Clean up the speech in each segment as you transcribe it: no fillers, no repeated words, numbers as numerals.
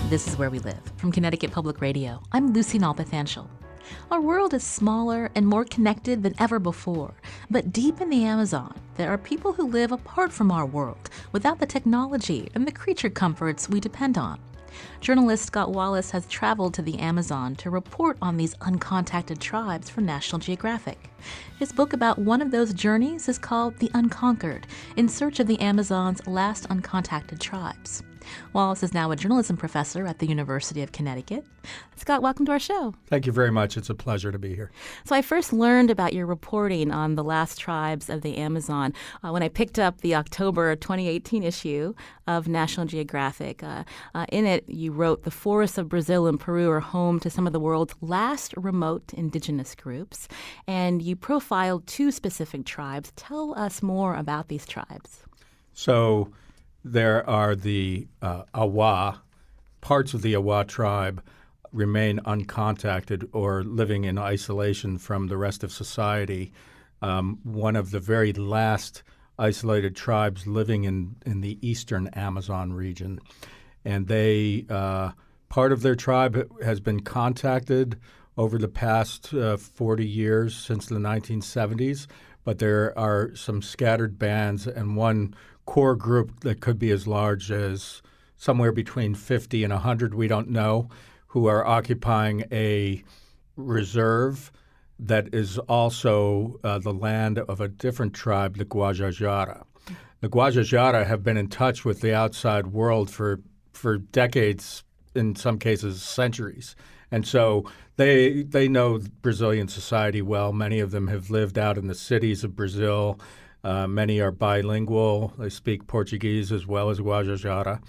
This is Where We Live. From Connecticut Public Radio, I'm Lucy Nalpathanchel. Our world is smaller and more connected than ever before, but deep in the Amazon, there are people who live apart from our world, without the technology and the creature comforts we depend on. Journalist Scott Wallace has traveled to the Amazon to report on these uncontacted tribes for National Geographic. His book about one of those journeys is called The Unconquered, In Search of the Amazon's Last Uncontacted Tribes. Wallace is now a journalism professor at the University of Connecticut. Scott, welcome to our show. Thank you very much. It's a pleasure to be here. So I first learned about your reporting on the last tribes of the Amazon when I picked up the October 2018 issue of National Geographic. In it, you wrote, "The forests of Brazil and Peru are home to some of the world's last remote indigenous groups." And you profiled two specific tribes. Tell us more about these tribes. So there are the Awa. Parts of the Awa tribe remain uncontacted or living in isolation from the rest of society. One of the very last isolated tribes living in the eastern Amazon region. And they part of their tribe has been contacted over the past 40 years since the 1970s, but there are some scattered bands and one core group that could be as large as somewhere between 50 and 100, we don't know, who are occupying a reserve that is also the land of a different tribe, the Guajajara. The Guajajara have been in touch with the outside world for decades, in some cases centuries. And so they know Brazilian society well. Many of them have lived out in the cities of Brazil. Many are bilingual. They speak Portuguese as well as Guajajara.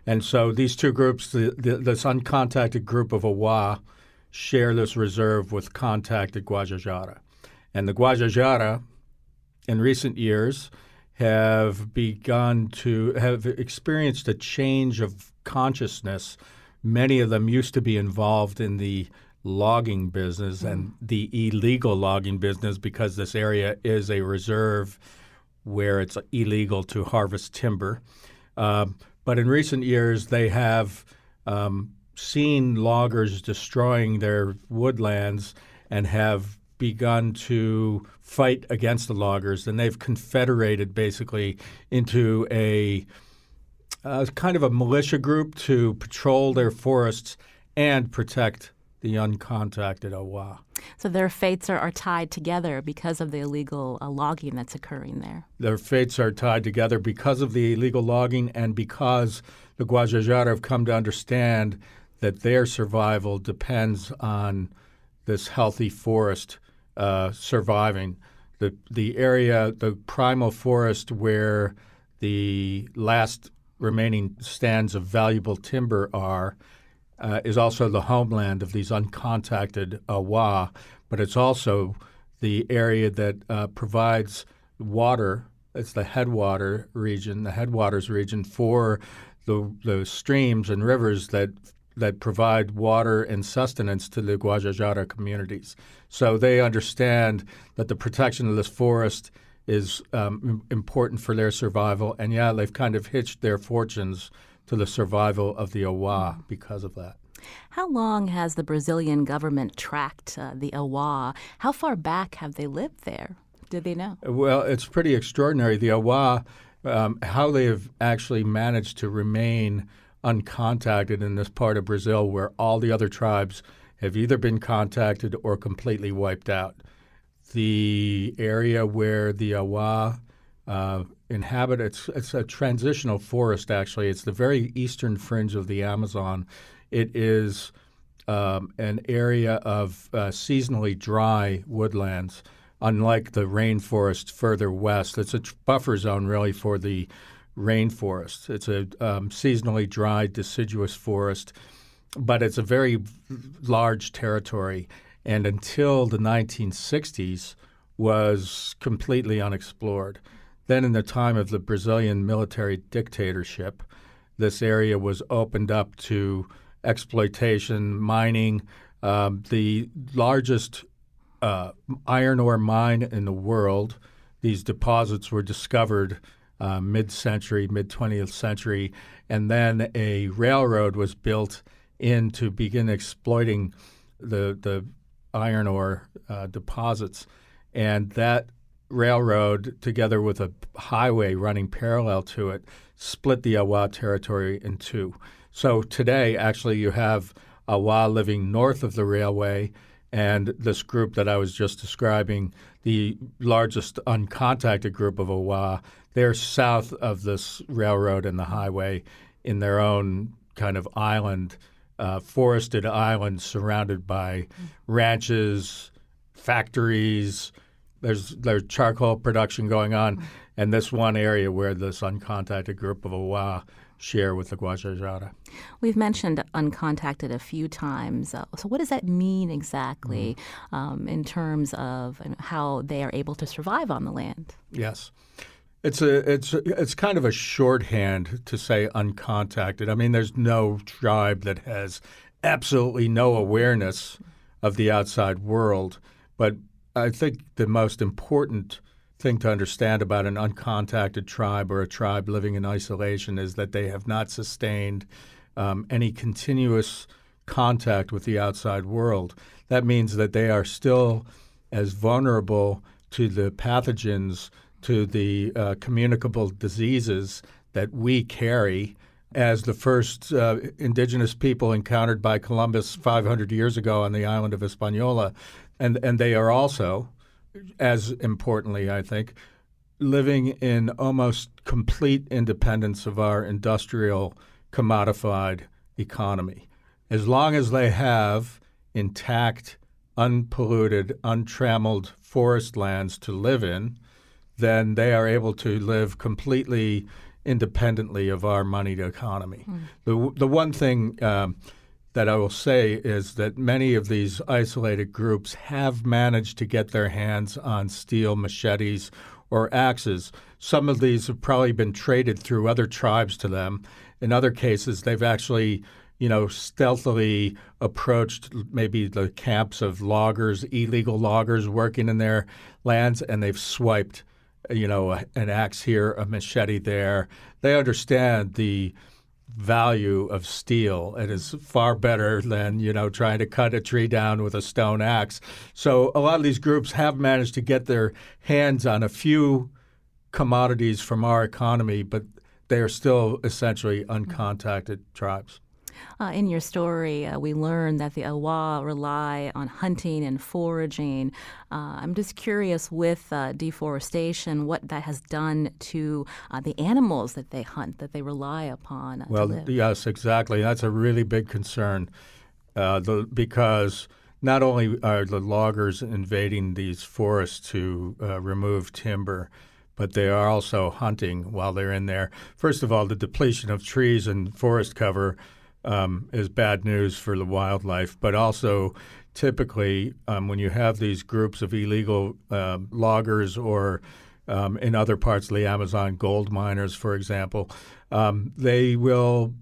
And so these two groups, this uncontacted group of Awa, share this reserve with contacted Guajajara. And the Guajajara, in recent years, have experienced a change of consciousness. Many of them used to be involved in the logging business and the illegal logging business because this area is a reserve where it's illegal to harvest timber. But in recent years, they have seen loggers destroying their woodlands and have begun to fight against the loggers. And they've confederated basically into a kind of a militia group to patrol their forests and protect the uncontacted Awa. So their fates are tied together because of the illegal logging that's occurring there. Their fates are tied together because of the illegal logging and because the Guajajara have come to understand that their survival depends on this healthy forest surviving. The area, the primal forest where the last remaining stands of valuable timber are, is also the homeland of these uncontacted Awa, but it's also the area that provides water. It's the headwaters region for the streams and rivers that provide water and sustenance to the Guajajara communities. So they understand that the protection of this forest is important for their survival, and they've kind of hitched their fortunes to the survival of the Awa because of that. How long has the Brazilian government tracked the Awa? How far back have they lived there? Did they know? Well, it's pretty extraordinary. The Awa, how they have actually managed to remain uncontacted in this part of Brazil where all the other tribes have either been contacted or completely wiped out. The area where the Awa inhabit, it's a transitional forest, actually. It's the very eastern fringe of the Amazon. It is an area of seasonally dry woodlands, unlike the rainforest further west. It's a buffer zone, really, for the rainforest. It's a seasonally dry, deciduous forest, but it's a very large territory, and until the 1960s was completely unexplored. Then in the time of the Brazilian military dictatorship, this area was opened up to exploitation, mining. The largest iron ore mine in the world, these deposits were discovered mid-century, mid-20th century, and then a railroad was built in to begin exploiting the iron ore deposits. And that railroad, together with a highway running parallel to it, split the Awa territory in two. So today, actually, you have Awa living north of the railway, and this group that I was just describing, the largest uncontacted group of Awa, they're south of this railroad and the highway in their own kind of island, forested island surrounded by ranches, factories. There's charcoal production going on, and this one area where this uncontacted group of Awa share with the Guajajara. We've mentioned uncontacted a few times. So what does that mean exactly in terms of how they are able to survive on the land? Yes. It's kind of a shorthand to say uncontacted. I mean, there's no tribe that has absolutely no awareness of the outside world. But I think the most important thing to understand about an uncontacted tribe or a tribe living in isolation is that they have not sustained any continuous contact with the outside world. That means that they are still as vulnerable to the pathogens, to the communicable diseases that we carry as the first indigenous people encountered by Columbus 500 years ago on the island of Hispaniola. And they are also, as importantly, I think, living in almost complete independence of our industrial, commodified economy. As long as they have intact, unpolluted, untrammeled forest lands to live in, then they are able to live completely independently of our moneyed economy. The one thing that I will say is that many of these isolated groups have managed to get their hands on steel machetes or axes. Some of these have probably been traded through other tribes to them. In other cases, they've actually, stealthily approached maybe the camps of loggers, illegal loggers working in their lands, and they've swiped, an axe here, a machete there. They understand the value of steel. It is far better than, trying to cut a tree down with a stone axe. So a lot of these groups have managed to get their hands on a few commodities from our economy, but they are still essentially uncontacted tribes. In your story, we learned that the Awa rely on hunting and foraging. I'm just curious with deforestation, what that has done to the animals that they hunt, that they rely upon to live. Yes, exactly. That's a really big concern because not only are the loggers invading these forests to remove timber, but they are also hunting while they're in there. First of all, the depletion of trees and forest cover is bad news for the wildlife, but also typically when you have these groups of illegal loggers or in other parts of the Amazon, gold miners, for example, they will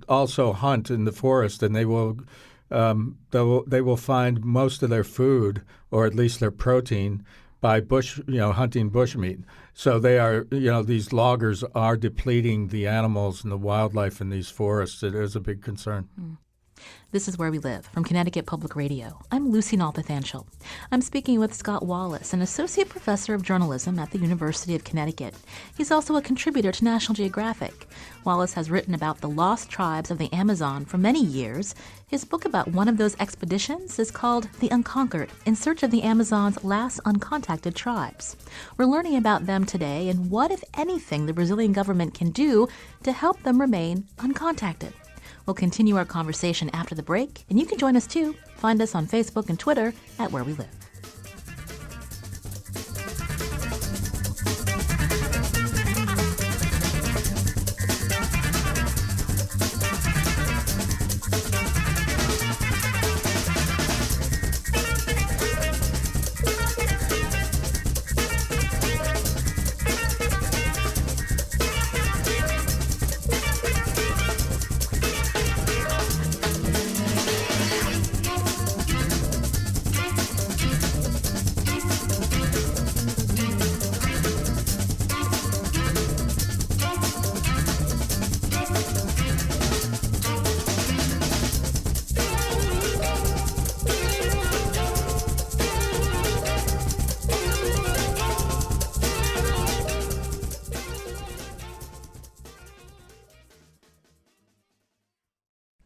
also hunt in the forest, and they will find most of their food, or at least their protein, by hunting bushmeat. So they are, these loggers are depleting the animals and the wildlife in these forests. It is a big concern. This is Where We Live from Connecticut Public Radio. I'm Lucy Nalpathanchel. I'm speaking with Scott Wallace, an associate professor of journalism at the University of Connecticut. He's also a contributor to National Geographic. Wallace has written about the lost tribes of the Amazon for many years. His book about one of those expeditions is called The Unconquered, In Search of the Amazon's Last Uncontacted Tribes. We're learning about them today and what, if anything, the Brazilian government can do to help them remain uncontacted. We'll continue our conversation after the break, and you can join us too. Find us on Facebook and Twitter at Where We Live.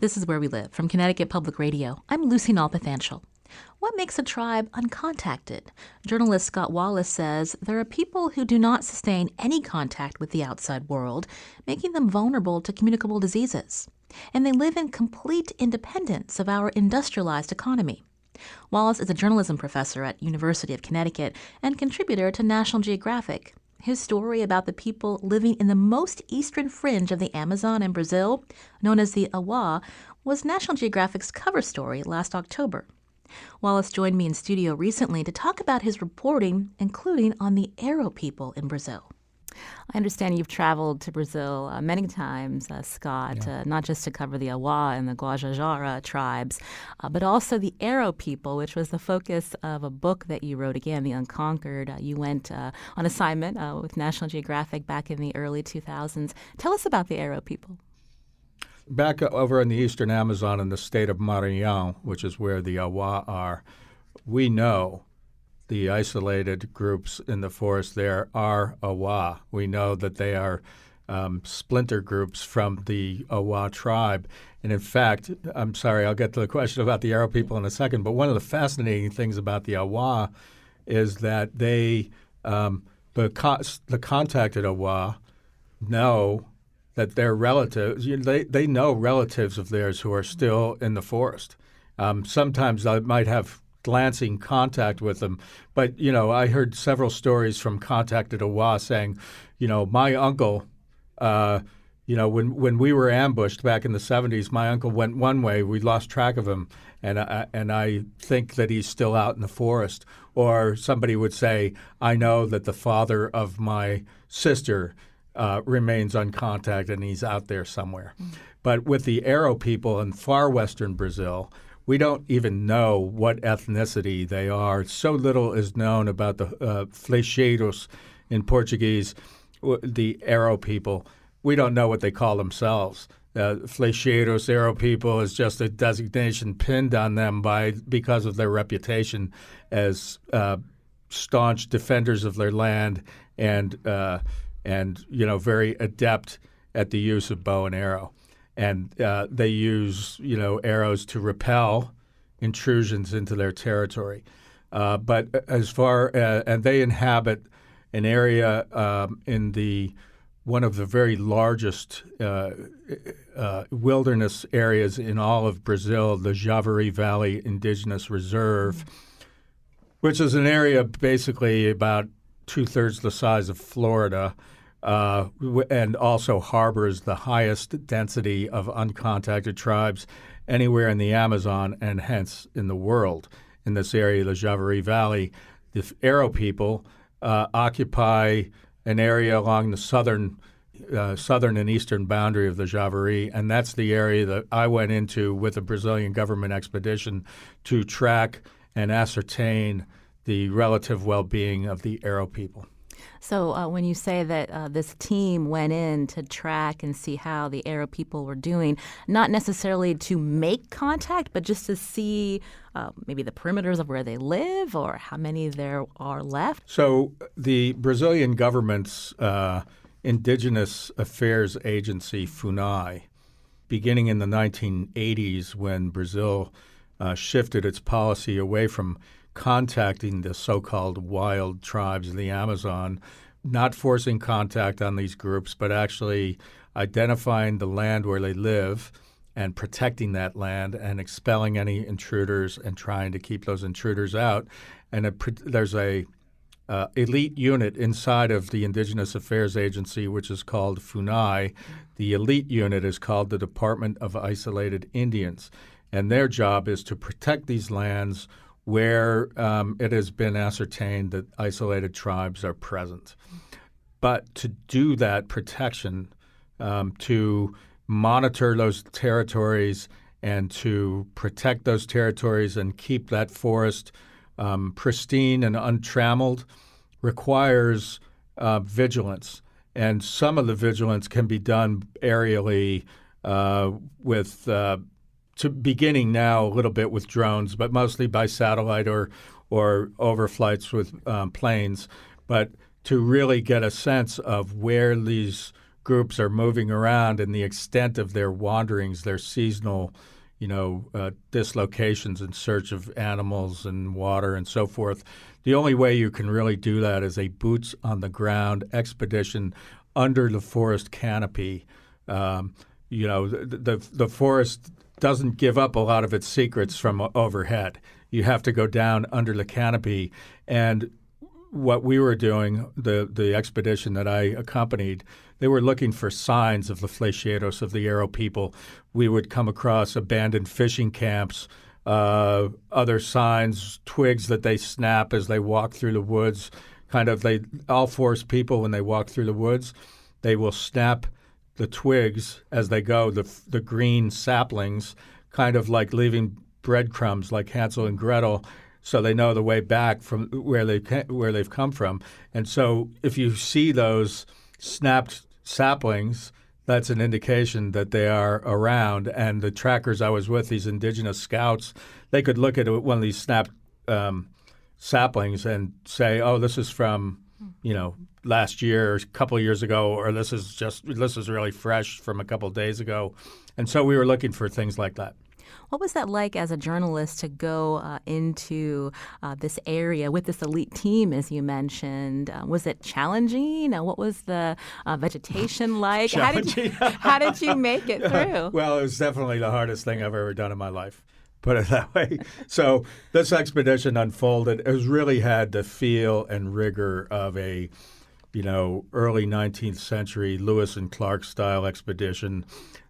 This is Where We Live from Connecticut Public Radio. I'm Lucy Nalpathanchel. What makes a tribe uncontacted? Journalist Scott Wallace says there are people who do not sustain any contact with the outside world, making them vulnerable to communicable diseases. And they live in complete independence of our industrialized economy. Wallace is a journalism professor at University of Connecticut and contributor to National Geographic. His story about the people living in the most eastern fringe of the Amazon in Brazil, known as the Awa, was National Geographic's cover story last October. Wallace joined me in studio recently to talk about his reporting, including on the Arrow people in Brazil. I understand you've traveled to Brazil many times, Scott, not just to cover the Awa and the Guajajara tribes, but also the Arrow people, which was the focus of a book that you wrote, again, The Unconquered. You went on assignment with National Geographic back in the early 2000s. Tell us about the Arrow people. Back over in the eastern Amazon in the state of Maranhão, which is where the Awa are, we know the isolated groups in the forest there are Awa. We know that they are splinter groups from the Awa tribe. And in fact, I'm sorry, I'll get to the question about the Arrow people in a second, but one of the fascinating things about the Awa is that they, the contacted Awa know that their relatives, they know relatives of theirs who are still in the forest. Sometimes they might have glancing contact with them. But, I heard several stories from contacted Awa saying, my uncle, when we were ambushed back in the 70s, my uncle went one way. We lost track of him. And I think that he's still out in the forest. Or somebody would say, I know that the father of my sister remains uncontacted and he's out there somewhere. Mm-hmm. But with the Arrow people in far western Brazil, we don't even know what ethnicity they are. So little is known about the flecheiros in Portuguese, the Arrow people. We don't know what they call themselves. Flecheiros, Arrow people, is just a designation pinned on them because of their reputation as staunch defenders of their land and very adept at the use of bow and arrow. And they use, arrows to repel intrusions into their territory. But as far and they inhabit an area in one of the very largest wilderness areas in all of Brazil, the Javari Valley Indigenous Reserve, which is an area basically about 2/3 the size of Florida. And also harbors the highest density of uncontacted tribes anywhere in the Amazon and hence in the world. In this area, the Javari Valley, the Arrow people occupy an area along the southern and eastern boundary of the Javari, and that's the area that I went into with a Brazilian government expedition to track and ascertain the relative well-being of the Arrow people. So when you say that this team went in to track and see how the Arrow people were doing, not necessarily to make contact, but just to see maybe the perimeters of where they live or how many there are left? So the Brazilian government's Indigenous Affairs Agency, FUNAI, beginning in the 1980s when Brazil shifted its policy away from contacting the so-called wild tribes of the Amazon, not forcing contact on these groups, but actually identifying the land where they live and protecting that land and expelling any intruders and trying to keep those intruders out. And there's a elite unit inside of the Indigenous Affairs Agency, which is called FUNAI. The elite unit is called the Department of Isolated Indians. And their job is to protect these lands where it has been ascertained that isolated tribes are present. But to do that protection, to monitor those territories and to protect those territories and keep that forest pristine and untrammeled requires vigilance. And some of the vigilance can be done aerially beginning now a little bit with drones, but mostly by satellite or overflights with planes. But to really get a sense of where these groups are moving around and the extent of their wanderings, their seasonal, dislocations in search of animals and water and so forth. The only way you can really do that is a boots-on-the-ground expedition under the forest canopy. The forest doesn't give up a lot of its secrets from overhead. You have to go down under the canopy. And what we were doing, the expedition that I accompanied, they were looking for signs of the Flechados, of the Arrow people. We would come across abandoned fishing camps, other signs, twigs that they snap as they walk through the woods. All forest people, when they walk through the woods, they will snap the twigs as they go, the green saplings, kind of like leaving breadcrumbs like Hansel and Gretel, so they know the way back from where they've come from. And so if you see those snapped saplings, that's an indication that they are around. And the trackers I was with, these indigenous scouts, they could look at one of these snapped saplings and say, oh, this is from, last year or a couple of years ago, or this is really fresh from a couple of days ago. And so we were looking for things like that. What was that like as a journalist to go into this area with this elite team, as you mentioned? Was it challenging? What was the vegetation like? How did you make it through? Well, it was definitely the hardest thing I've ever done in my life, put it that way. So this expedition unfolded. It really had the feel and rigor of a early 19th century Lewis and Clark style expedition.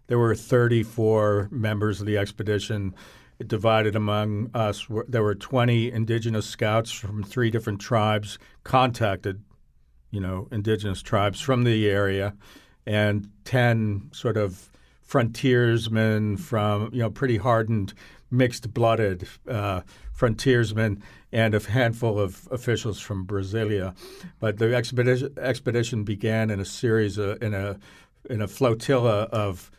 There were 34 members of the expedition. It divided among us. There were 20 indigenous scouts from 3 different tribes contacted, indigenous tribes from the area, and 10 sort of frontiersmen from, pretty hardened, mixed-blooded frontiersmen, and a handful of officials from Brasilia. But the expedition began in a series in a flotilla of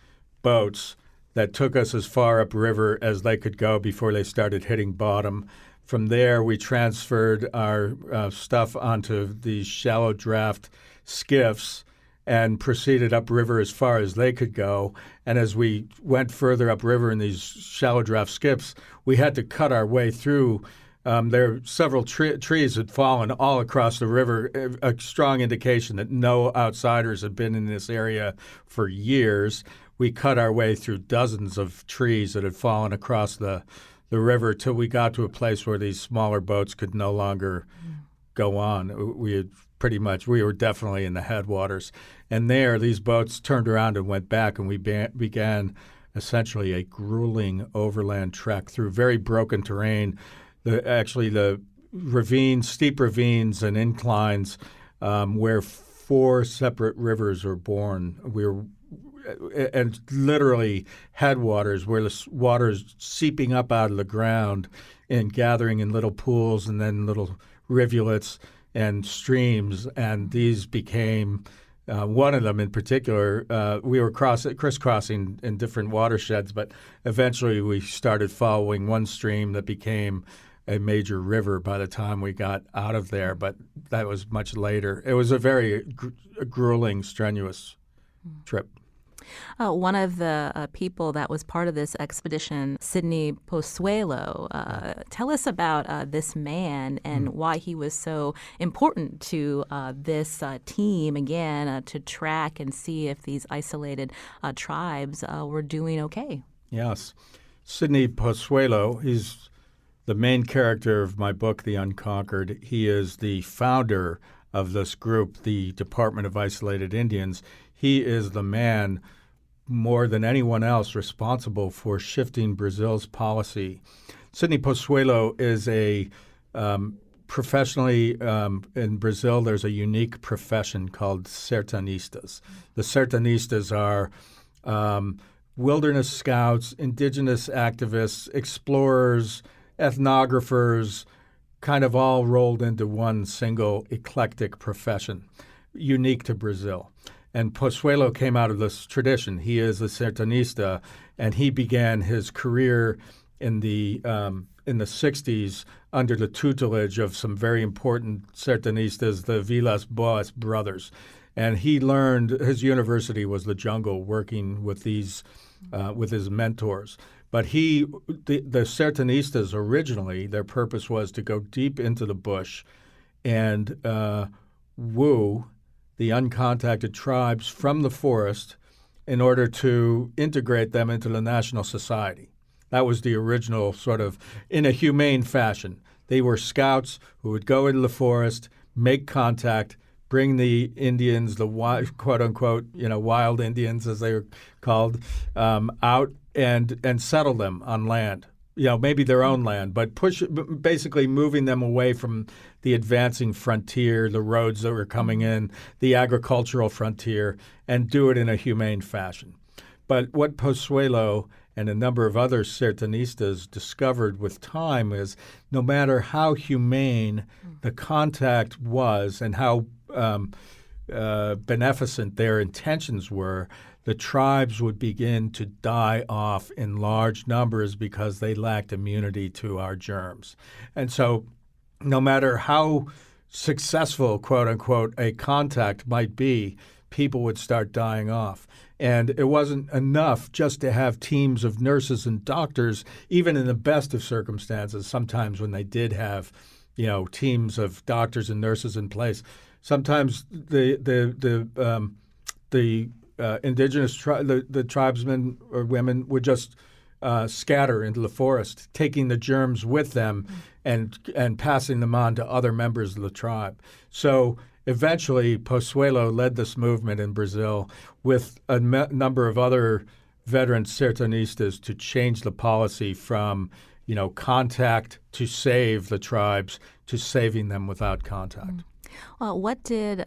boats that took us as far upriver as they could go before they started hitting bottom. From there, we transferred our stuff onto these shallow draft skiffs and proceeded upriver as far as they could go. And as we went further upriver in these shallow draft skiffs, we had to cut our way through. There several trees had fallen all across the river, a strong indication that no outsiders had been in this area for years. We cut our way through dozens of trees that had fallen across the river till we got to a place where these smaller boats could no longer go on. We were definitely in the headwaters. And there, these boats turned around and went back, and we began essentially a grueling overland trek through very broken terrain. The ravines, steep ravines and inclines where 4 separate rivers were born. And literally headwaters where the water's seeping up out of the ground and gathering in little pools and then little rivulets and streams. And these became, one of them in particular, we were crisscrossing in different watersheds, but eventually we started following one stream that became a major river by the time we got out of there, but that was much later. It was a very grueling, strenuous trip. One of the people that was part of this expedition, Sidney Pozuelo, tell us about this man and why he was so important to this team, again, to track and see if these isolated tribes were doing okay. Yes. Sidney Pozuelo, he's the main character of my book, The Unconquered. He is the founder of this group, the Department of Isolated Indians. He is the man more than anyone else responsible for shifting Brazil's policy. Sidney Pozuelo is a professionally in Brazil, there's a unique profession called sertanistas. The sertanistas are wilderness scouts, indigenous activists, explorers, ethnographers, kind of all rolled into one single eclectic profession, unique to Brazil. And Pozuelo came out of this tradition. He is a sertanista, and he began his career in the 60s under the tutelage of some very important sertanistas, the Vilas Boas brothers. And he learned, his university was the jungle, working with these, with his mentors. But the Sertanistas originally, their purpose was to go deep into the bush and woo the uncontacted tribes from the forest in order to integrate them into the national society. That was the original sort of, in a humane fashion. They were scouts who would go into the forest, make contact, bring the Indians, the quote unquote, wild Indians as they were called, out and settle them on land. Maybe their own land, but basically moving them away from the advancing frontier, the roads that were coming in, the agricultural frontier, and do it in a humane fashion. But what Pozuelo and a number of other Sertanistas discovered with time is no matter how humane the contact was and how beneficent their intentions were, the tribes would begin to die off in large numbers because they lacked immunity to our germs. And so no matter how successful, quote unquote, a contact might be, people would start dying off. And it wasn't enough just to have teams of nurses and doctors, even in the best of circumstances. Sometimes when they did have, teams of doctors and nurses in place, sometimes the indigenous the tribesmen or women would just scatter into the forest, taking the germs with them and passing them on to other members of the tribe. So eventually, Pozuelo led this movement in Brazil with a number of other veteran Sertanistas to change the policy from, contact to save the tribes to saving them without contact. Well, what did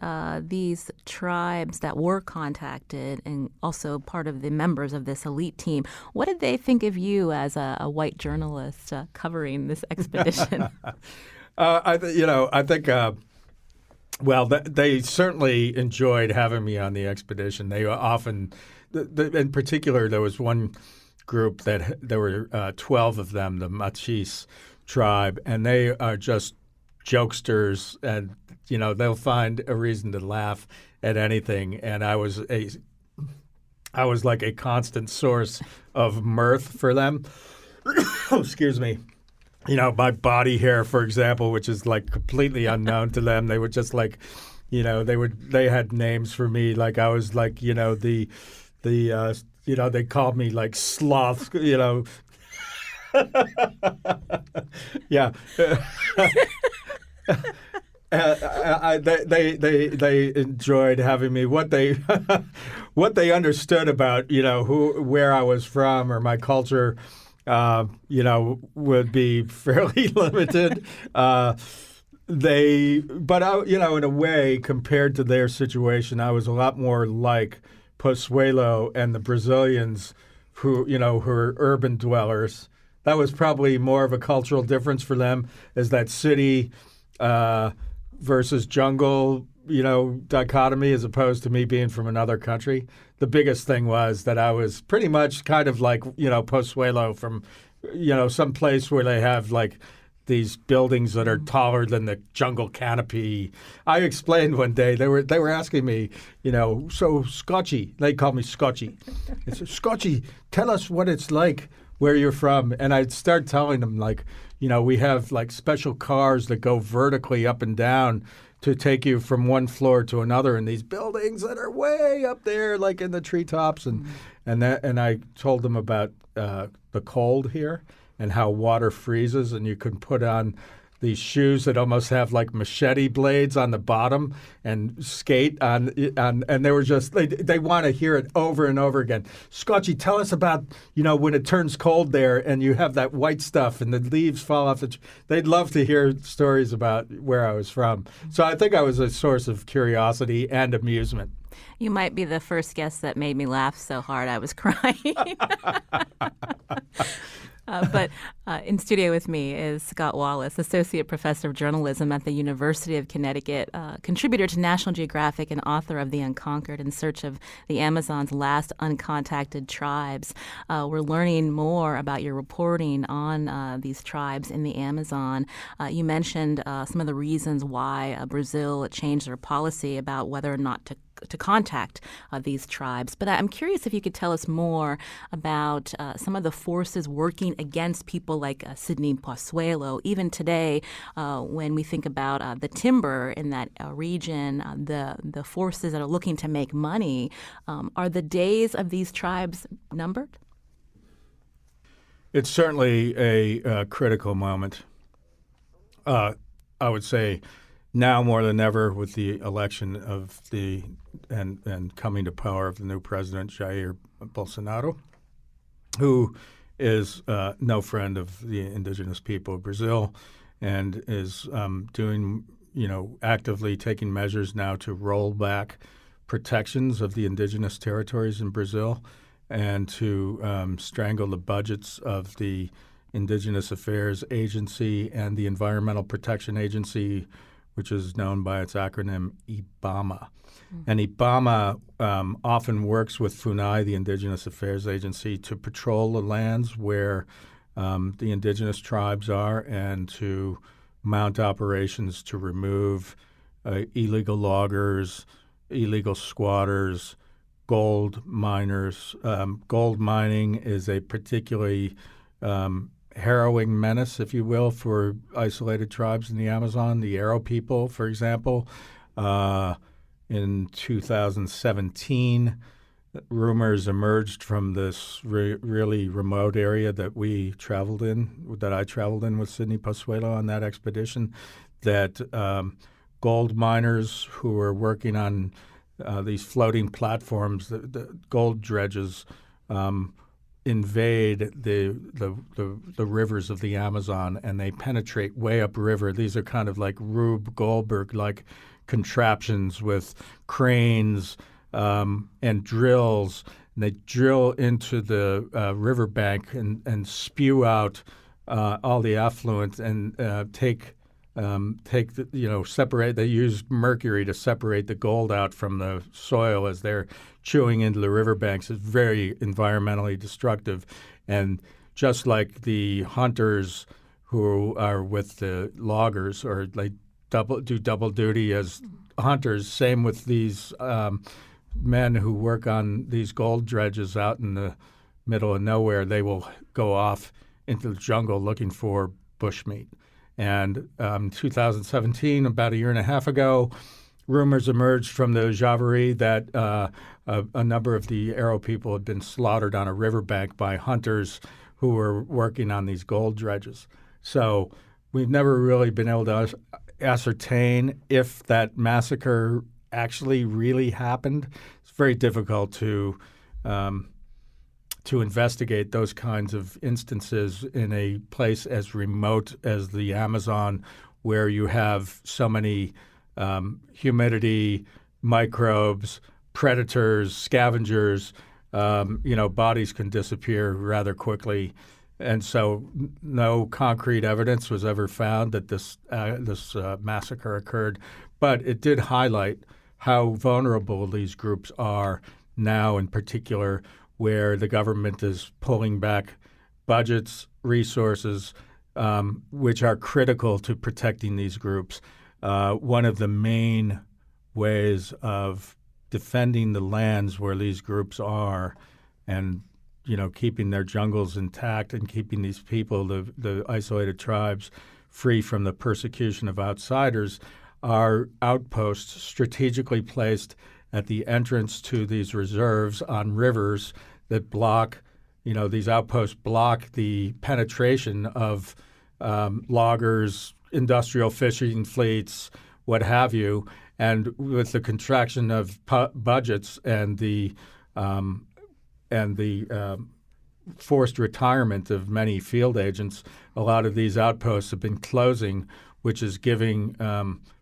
these tribes that were contacted and also part of the members of this elite team, what did they think of you as a white journalist covering this expedition? I think they certainly enjoyed having me on the expedition. They often, in particular, there was one group that there were 12 of them, the Machis tribe, and they are just jokesters, and they'll find a reason to laugh at anything. And I was like a constant source of mirth for them. Excuse me. My body hair, for example, which is like completely unknown to them. They would just like, they had names for me. Like I was like, they called me like sloth, yeah. They enjoyed having me. What they understood about where I was from or my culture, would be fairly limited. In a way, compared to their situation, I was a lot more like Pozuelo and the Brazilians, who are urban dwellers. That was probably more of a cultural difference for them, is that city versus jungle, dichotomy, as opposed to me being from another country. The biggest thing was that I was pretty much kind of like, Pozuelo from, some place where they have like these buildings that are taller than the jungle canopy. I explained one day, they were asking me, so Scotchy, they call me Scotchy. It's Scotchy, tell us what it's like where you're from. And I'd start telling them like, we have like special cars that go vertically up and down to take you from one floor to another in these buildings that are way up there, like in the treetops. And I told them about the cold here and how water freezes, and you can put on these shoes that almost have like machete blades on the bottom and skate on and they were just they want to hear it over and over again. Scotchy, tell us about when it turns cold there and you have that white stuff and the leaves fall off the they'd love to hear stories about where I was from. So I think I was a source of curiosity and amusement. You might be the first guest that made me laugh so hard I was crying. But in studio with me is Scott Wallace, Associate Professor of Journalism at the University of Connecticut, contributor to National Geographic and author of The Unconquered, in search of the Amazon's last uncontacted tribes. We're learning more about your reporting on these tribes in the Amazon. You mentioned some of the reasons why Brazil changed their policy about whether or not to to contact these tribes. But I'm curious if you could tell us more about some of the forces working against people like Sidney Pozuelo. Even today, when we think about the timber in that region, the forces that are looking to make money, are the days of these tribes numbered? It's certainly a critical moment. I would say now more than ever with the election of and coming to power of the new president, Jair Bolsonaro, who is no friend of the indigenous people of Brazil and is doing, actively taking measures now to roll back protections of the indigenous territories in Brazil and to strangle the budgets of the Indigenous Affairs Agency and the Environmental Protection Agency, which is known by its acronym IBAMA. And IBAMA often works with FUNAI, the Indigenous Affairs Agency, to patrol the lands where the indigenous tribes are and to mount operations to remove illegal loggers, illegal squatters, gold miners. Gold mining is a particularly harrowing menace, if you will, for isolated tribes in the Amazon. The Arrow people, for example, in 2017, rumors emerged from this really remote area that I traveled in with Sidney Pozuelo on that expedition, that gold miners who were working on these floating platforms, the gold dredges, invade the rivers of the Amazon, and they penetrate way upriver. These are kind of like Rube Goldberg-like contraptions with cranes and drills. And they drill into the riverbank and spew out all the effluent and separate. They use mercury to separate the gold out from the soil as they're chewing into the riverbanks. It's very environmentally destructive. And just like the hunters who are with the loggers, or they do double duty as hunters, same with these men who work on these gold dredges out in the middle of nowhere. They will go off into the jungle looking for bushmeat. And 2017, about a year and a half ago, rumors emerged from the Javari that a number of the Arrow people had been slaughtered on a riverbank by hunters who were working on these gold dredges. So we've never really been able to ascertain if that massacre actually really happened. It's very difficult to investigate those kinds of instances in a place as remote as the Amazon, where you have so many humidity, microbes, predators, scavengers. Bodies can disappear rather quickly. And so no concrete evidence was ever found that this massacre occurred. But it did highlight how vulnerable these groups are now, in particular, where the government is pulling back budgets, resources, which are critical to protecting these groups. One of the main ways of defending the lands where these groups are and keeping their jungles intact and keeping these people, the isolated tribes, free from the persecution of outsiders, are outposts strategically placed at the entrance to these reserves on rivers that block, these outposts block the penetration of loggers, industrial fishing fleets, what have you. And with the contraction of budgets and the forced retirement of many field agents, a lot of these outposts have been closing, which is giving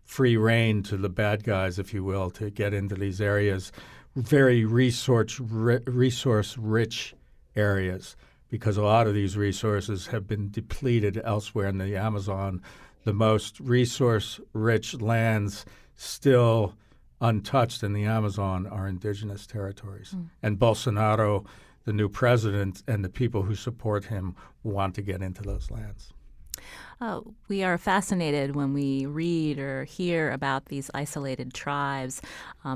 free rein to the bad guys, if you will, to get into these areas, very resource-rich areas, because a lot of these resources have been depleted elsewhere in the Amazon. The most resource-rich lands still untouched in the Amazon are indigenous territories. And Bolsonaro, the new president, and the people who support him want to get into those lands. We are fascinated when we read or hear about these isolated tribes.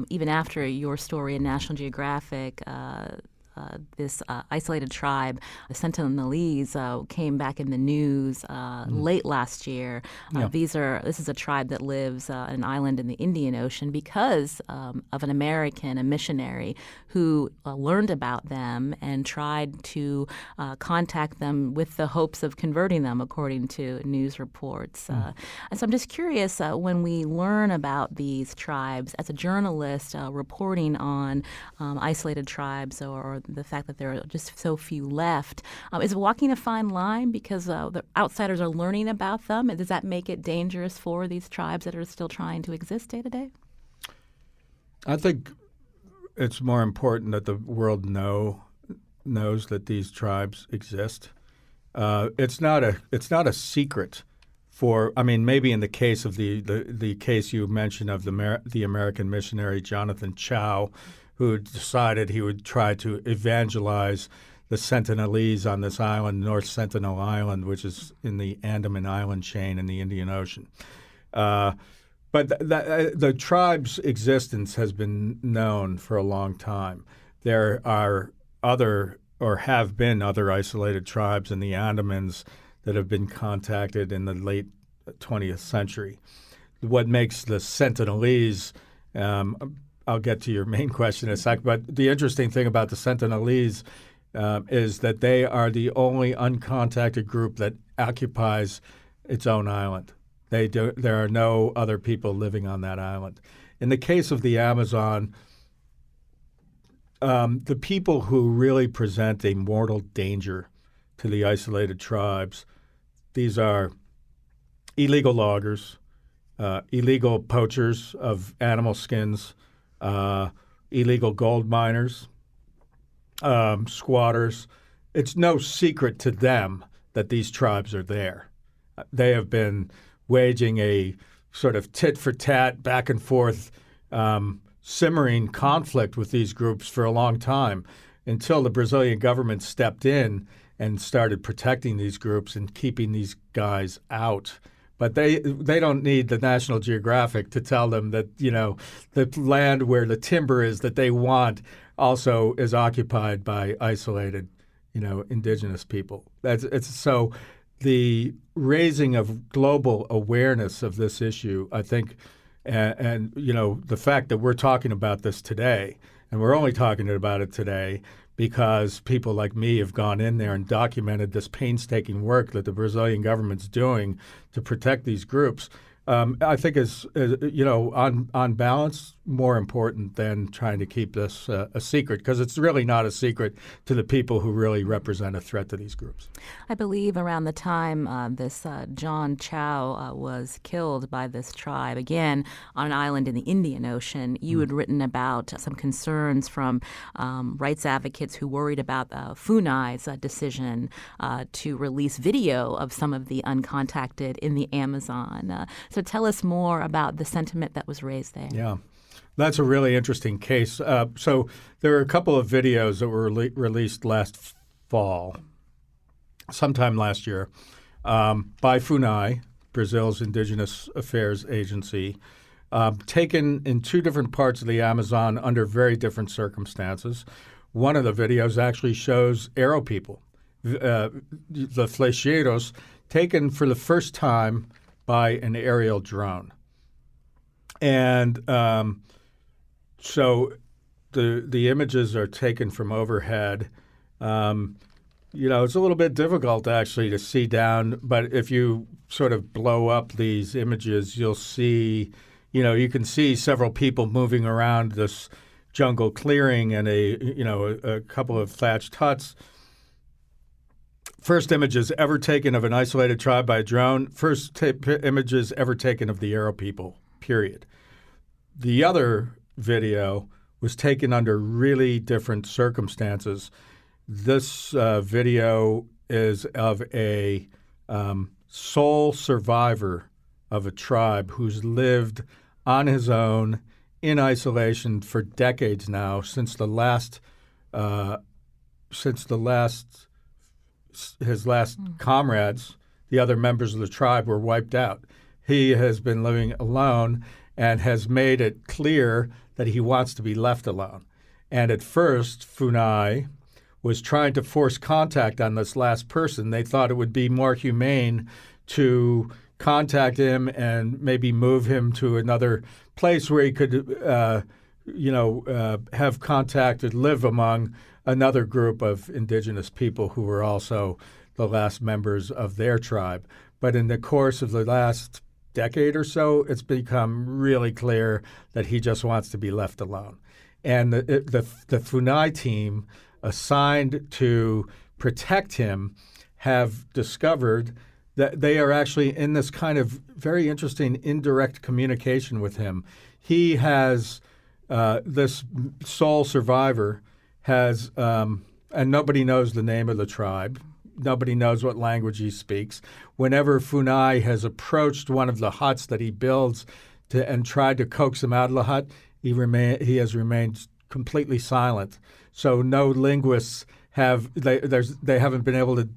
Even after your story in National Geographic, this isolated tribe, the Sentinelese, came back in the news late last year. Yeah. This is a tribe that lives on an island in the Indian Ocean because of an American, a missionary, who learned about them and tried to contact them with the hopes of converting them, according to news reports. And so I'm just curious, when we learn about these tribes, as a journalist reporting on isolated tribes or the fact that there are just so few left, is walking a fine line because the outsiders are learning about them? And does that make it dangerous for these tribes that are still trying to exist day to day? I think it's more important that the world knows that these tribes exist. It's not a secret for. I mean, maybe in the case of the case you mentioned of the American missionary Jonathan Chow, who decided he would try to evangelize the Sentinelese on this island, North Sentinel Island, which is in the Andaman Island chain in the Indian Ocean. But the tribe's existence has been known for a long time. There are have been other isolated tribes in the Andamans that have been contacted in the late 20th century. What makes the Sentinelese I'll get to your main question in a sec, but the interesting thing about the Sentinelese is that they are the only uncontacted group that occupies its own island. There are no other people living on that island. In the case of the Amazon, the people who really present a mortal danger to the isolated tribes, these are illegal loggers, illegal poachers of animal skins, illegal gold miners, squatters. It's no secret to them that these tribes are there. They have been waging a sort of tit-for-tat, back and forth, simmering conflict with these groups for a long time until the Brazilian government stepped in and started protecting these groups and keeping these guys out. But they don't need the National Geographic to tell them that, the land where the timber is that they want also is occupied by isolated, indigenous people. So the raising of global awareness of this issue, I think, and the fact that we're talking about this today, and we're only talking about it today because people like me have gone in there and documented this painstaking work that the Brazilian government's doing to protect these groups, I think is on balance, more important than trying to keep this a secret, because it's really not a secret to the people who really represent a threat to these groups. I believe around the time this John Chow was killed by this tribe, again, on an island in the Indian Ocean, you had written about some concerns from rights advocates who worried about FUNAI's decision to release video of some of the uncontacted in the Amazon. So tell us more about the sentiment that was raised there. Yeah. That's a really interesting case. So there are a couple of videos that were released last fall, sometime last year, by FUNAI, Brazil's Indigenous Affairs Agency, taken in two different parts of the Amazon under very different circumstances. One of the videos actually shows Arrow people, the flecheiros, taken for the first time by an aerial drone. And so the images are taken from overhead. It's a little bit difficult actually to see down, but if you sort of blow up these images, you'll see, you can see several people moving around this jungle clearing and a couple of thatched huts. First images ever taken of an isolated tribe by a drone. First images ever taken of the Arrow people, period. The other video was taken under really different circumstances. This video is of a sole survivor of a tribe who's lived on his own in isolation for decades now, since his last comrades the other members of the tribe were wiped out. He has been living alone and has made it clear that he wants to be left alone. And at first, Funai was trying to force contact on this last person. They thought it would be more humane to contact him and maybe move him to another place where he could, have contact and live among another group of indigenous people who were also the last members of their tribe. But in the course of the last decade or so, it's become really clear that he just wants to be left alone. And the Funai team assigned to protect him have discovered that they are actually in this kind of very interesting indirect communication with him. He has this sole survivor has, and nobody knows the name of the tribe. Nobody knows what language he speaks. Whenever Funai has approached one of the huts that he builds and tried to coax him out of the hut, he has remained completely silent. So no linguists they haven't been able to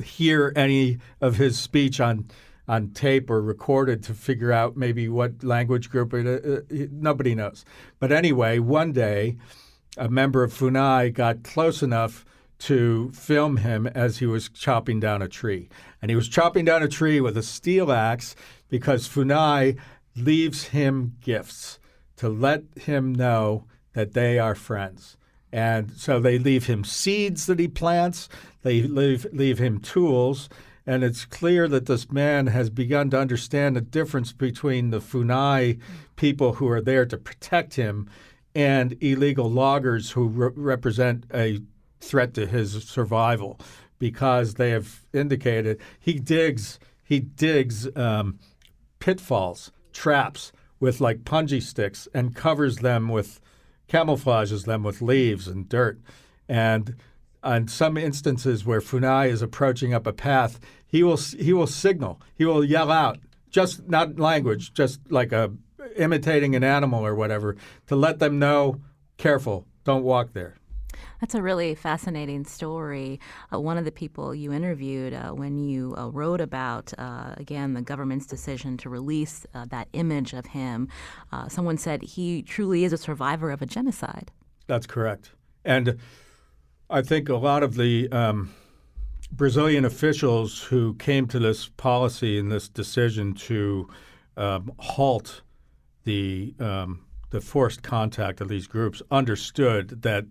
hear any of his speech on tape or recorded to figure out maybe what language group nobody knows. But anyway, one day a member of Funai got close enough to film him as he was chopping down a tree. And he was chopping down a tree with a steel axe because Funai leaves him gifts to let him know that they are friends. And so they leave him seeds that he plants. They leave him tools. And it's clear that this man has begun to understand the difference between the Funai people who are there to protect him and illegal loggers who represent a threat to his survival, because they have indicated he digs pitfalls, traps with like punji sticks and camouflages them with leaves and dirt. And on some instances where Funai is approaching up a path, he will signal, he will yell out, just not language, just like imitating an animal or whatever, to let them know, careful, don't walk there. That's a really fascinating story. One of the people you interviewed when you wrote about, again, the government's decision to release that image of him, someone said he truly is a survivor of a genocide. That's correct. And I think a lot of the Brazilian officials who came to this policy and this decision to halt the forced contact of these groups understood that,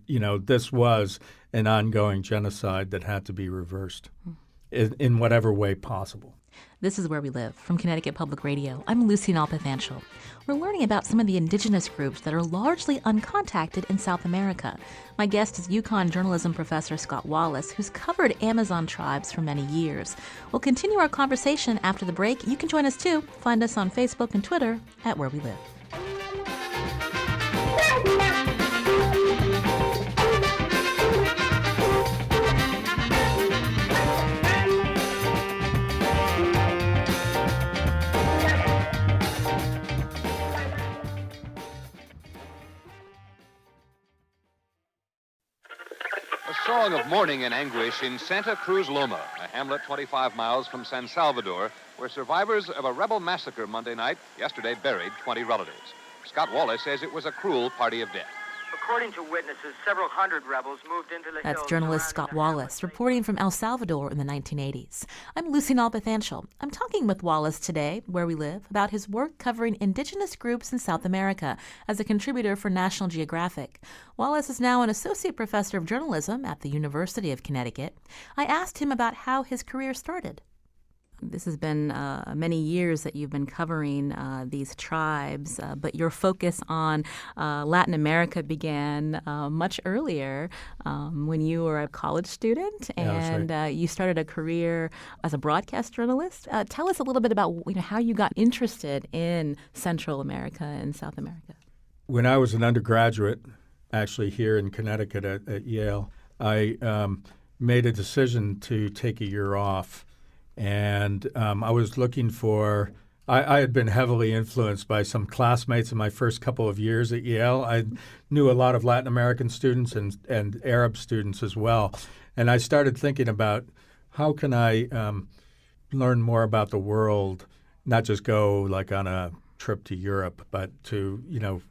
this was an ongoing genocide that had to be reversed in whatever way possible. This is Where We Live from Connecticut Public Radio. I'm Lucy Nalpathanchel. We're learning about some of the indigenous groups that are largely uncontacted in South America. My guest is Yukon journalism professor Scott Wallace, who's covered Amazon tribes for many years. We'll continue our conversation after the break. You can join us too. Find us on Facebook and Twitter at Where We Live. A song of mourning and anguish in Santa Cruz Loma, a hamlet 25 miles from San Salvador, where survivors of a rebel massacre Monday night yesterday buried 20 relatives. Scott Wallace says it was a cruel party of death. According to witnesses, several hundred rebels moved into the hills. That's journalist Scott Wallace reporting from El Salvador in the 1980s. I'm Lucy Nalpathanchel. I'm talking with Wallace today, Where We Live, about his work covering indigenous groups in South America as a contributor for National Geographic. Wallace is now an associate professor of journalism at the University of Connecticut. I asked him about how his career started. This has been many years that you've been covering these tribes, but your focus on Latin America began much earlier when you were a college student, and right. You started a career as a broadcast journalist. Tell us a little bit about how you got interested in Central America and South America. When I was an undergraduate, actually here in Connecticut at Yale, I made a decision to take a year off. And I was looking for – I had been heavily influenced by some classmates in my first couple of years at Yale. I knew a lot of Latin American students and Arab students as well. And I started thinking about how can I learn more about the world, not just go like on a trip to Europe, but to,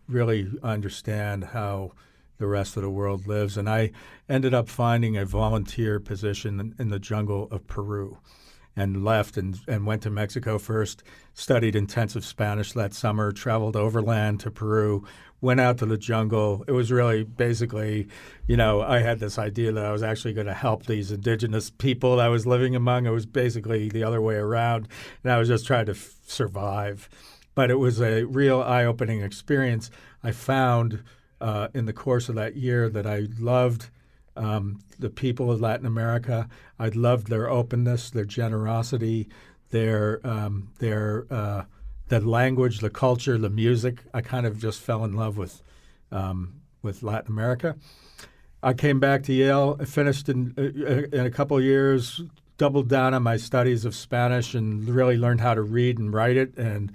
really understand how the rest of the world lives. And I ended up finding a volunteer position in the jungle of Peru and left and went to Mexico first, studied intensive Spanish that summer, traveled overland to Peru, went out to the jungle. It was really basically, I had this idea that I was actually going to help these indigenous people that I was living among. It was basically the other way around, and I was just trying to survive. But it was a real eye-opening experience. I found in the course of that year that I loved the people of Latin America. I loved their openness, their generosity, their the language, the culture, the music. I kind of just fell in love with Latin America. I came back to Yale, finished in a couple of years, doubled down on my studies of Spanish and really learned how to read and write it, and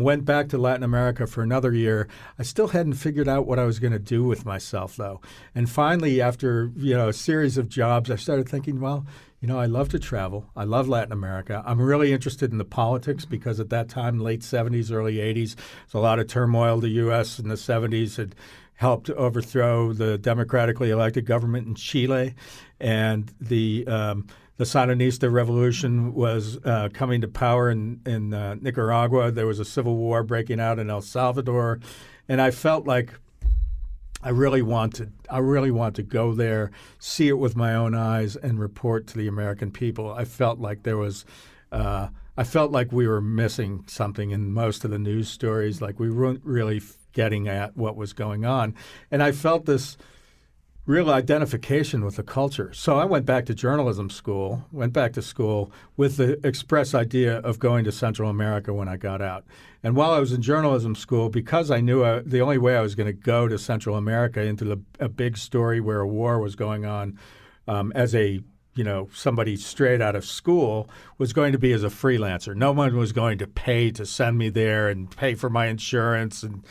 went back to Latin America for another year. I still hadn't figured out what I was going to do with myself, though. And finally, after a series of jobs, I started thinking, well, I love to travel. I love Latin America. I'm really interested in the politics because at that time, late 70s, early 80s, there's a lot of turmoil. The U.S. in the 70s had helped overthrow the democratically elected government in Chile, and the Sandinista revolution was coming to power in Nicaragua. There was a civil war breaking out in El Salvador, and I felt like I really want to go there, see it with my own eyes, and report to the American people. I felt like we were missing something in most of the news stories, like we weren't really getting at what was going on, and I felt this real identification with the culture. So I went back to school with the express idea of going to Central America when I got out. And while I was in journalism school, because I knew the only way I was going to go to Central America into a big story where a war was going on as somebody straight out of school was going to be as a freelancer. No one was going to pay to send me there and pay for my insurance and,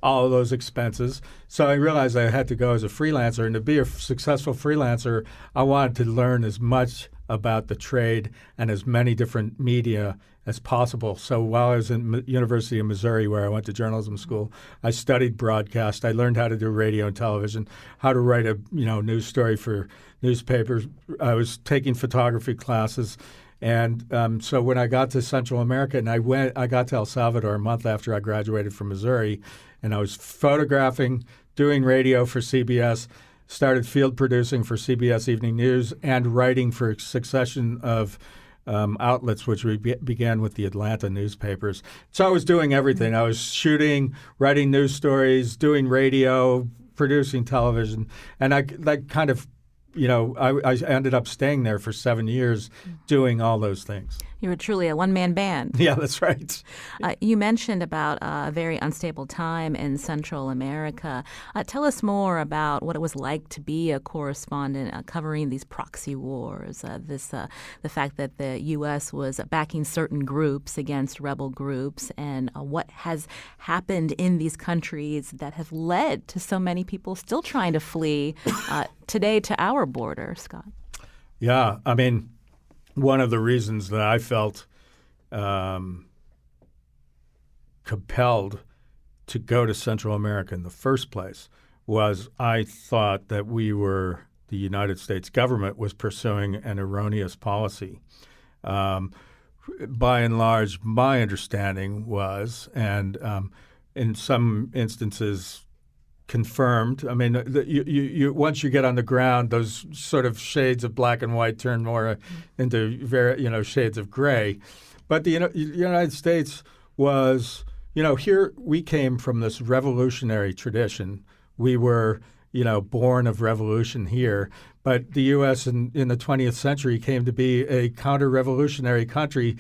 all of those expenses. So I realized I had to go as a freelancer. And to be a successful freelancer, I wanted to learn as much about the trade and as many different media as possible. So while I was in University of Missouri, where I went to journalism school, I studied broadcast. I learned how to do radio and television, how to write a news story for newspapers. I was taking photography classes. And so when I got to Central America, and I got to El Salvador a month after I graduated from Missouri, and I was photographing, doing radio for CBS, started field producing for CBS Evening News, and writing for a succession of outlets, which we began with the Atlanta newspapers. So I was doing everything. I was shooting, writing news stories, doing radio, producing television, and I kind of I ended up staying there for 7 years doing all those things. You were truly a one-man band. Yeah, that's right. You mentioned about a very unstable time in Central America. Tell us more about what it was like to be a correspondent covering these proxy wars, the fact that the U.S. was backing certain groups against rebel groups, and what has happened in these countries that have led to so many people still trying to flee today to our border, Scott. Yeah, I mean, one of the reasons that I felt compelled to go to Central America in the first place was I thought that the United States government was pursuing an erroneous policy. By and large, my understanding was, and in some instances confirmed. I mean, you once you get on the ground, those sort of shades of black and white turn more into shades of gray. But the United States was, here we came from this revolutionary tradition. We were, born of revolution here. But the U.S. in the 20th century came to be a counter-revolutionary country,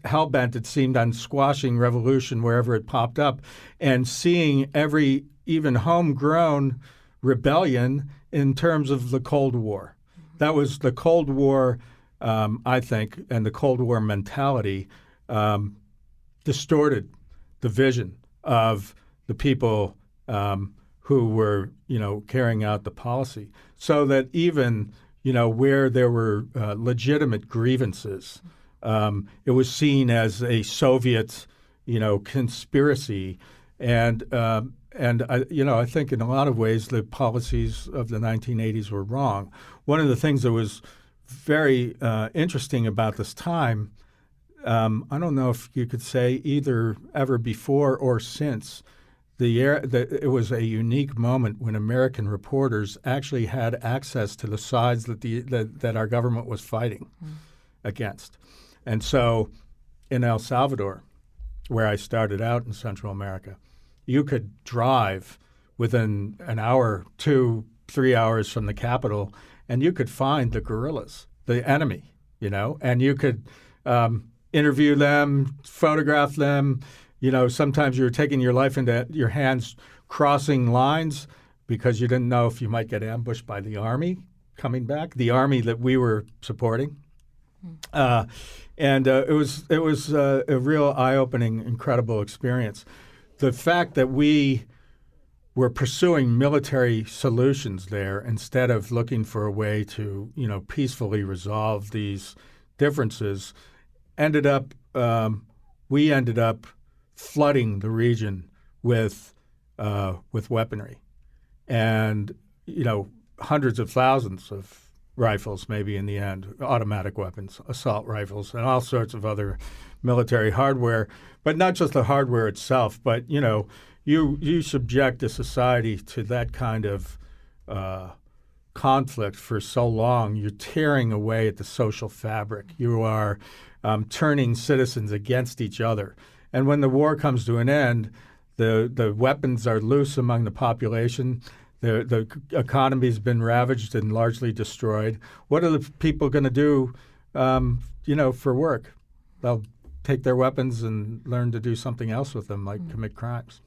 hell-bent, it seemed, on squashing revolution wherever it popped up, and seeing every even homegrown rebellion in terms of the Cold War. That was the Cold War, I think, and the Cold War mentality distorted the vision of the people who were, carrying out the policy. So that even, where there were legitimate grievances. It was seen as a Soviet, conspiracy, and I think in a lot of ways the policies of the 1980s were wrong. One of the things that was very interesting about this time, I don't know if you could say either ever before or since, it was a unique moment when American reporters actually had access to the sides that our government was fighting against. And so in El Salvador, where I started out in Central America, you could drive within an hour, 2-3 hours from the capital, and you could find the guerrillas, the enemy, and you could interview them, photograph them. Sometimes you were taking your life into your hands, crossing lines because you didn't know if you might get ambushed by the army coming back, the army that we were supporting. It was a real eye-opening, incredible experience. The fact that we were pursuing military solutions there instead of looking for a way to, peacefully resolve these differences, we ended up flooding the region with weaponry, and hundreds of thousands of rifles, maybe in the end, automatic weapons, assault rifles, and all sorts of other military hardware. But not just the hardware itself, but you subject a society to that kind of conflict for so long, you're tearing away at the social fabric. You are turning citizens against each other. And when the war comes to an end, the weapons are loose among the population. The economy's been ravaged and largely destroyed. What are the people going to do, for work? They'll take their weapons and learn to do something else with them, like commit crimes.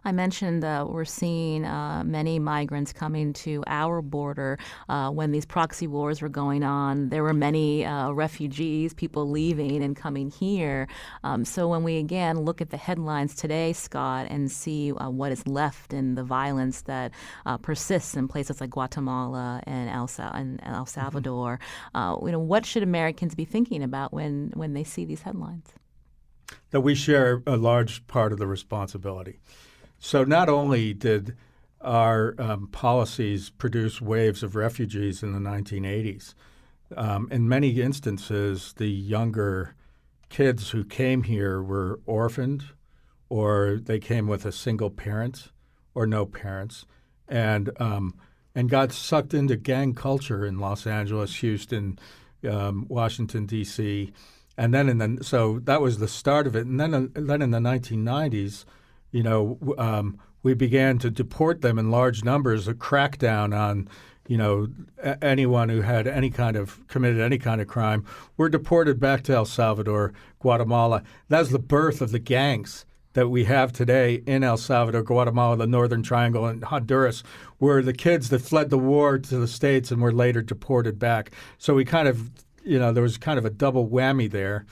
I mentioned we're seeing many migrants coming to our border. When these proxy wars were going on, there were many refugees, people leaving and coming here. So when we again look at the headlines today, Scott, and see what is left in the violence that persists in places like Guatemala and El Salvador, what should Americans be thinking about when they see these headlines? That we share a large part of the responsibility. So not only did our policies produce waves of refugees in the 1980s, in many instances, the younger kids who came here were orphaned, or they came with a single parent or no parents, and got sucked into gang culture in Los Angeles, Houston, Washington, D.C., and then so that was the start of it. And then in the 1990s, we began to deport them in large numbers, a crackdown on, anyone who had committed any kind of crime. Were deported back to El Salvador, Guatemala. That was the birth of the gangs that we have today in El Salvador, Guatemala, the Northern Triangle, and Honduras, were the kids that fled the war to the States and were later deported back. So we kind of there was kind of a double whammy there.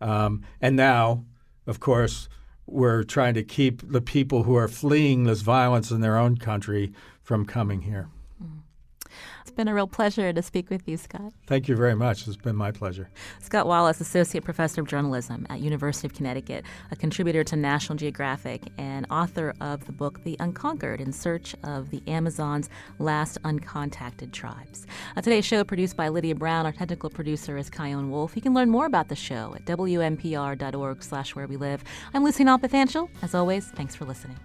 And now, of course, we're trying to keep the people who are fleeing this violence in their own country from coming here. It's been a real pleasure to speak with you, Scott. Thank you very much. It's been my pleasure. Scott Wallace, Associate Professor of Journalism at University of Connecticut, a contributor to National Geographic, and author of the book The Unconquered, In Search of the Amazon's Last Uncontacted Tribes. Today's show produced by Lydia Brown. Our technical producer is Kyone Wolf. You can learn more about the show at WNPR.org/wherewelive. I'm Lucy Nalpathanchel. As always, thanks for listening.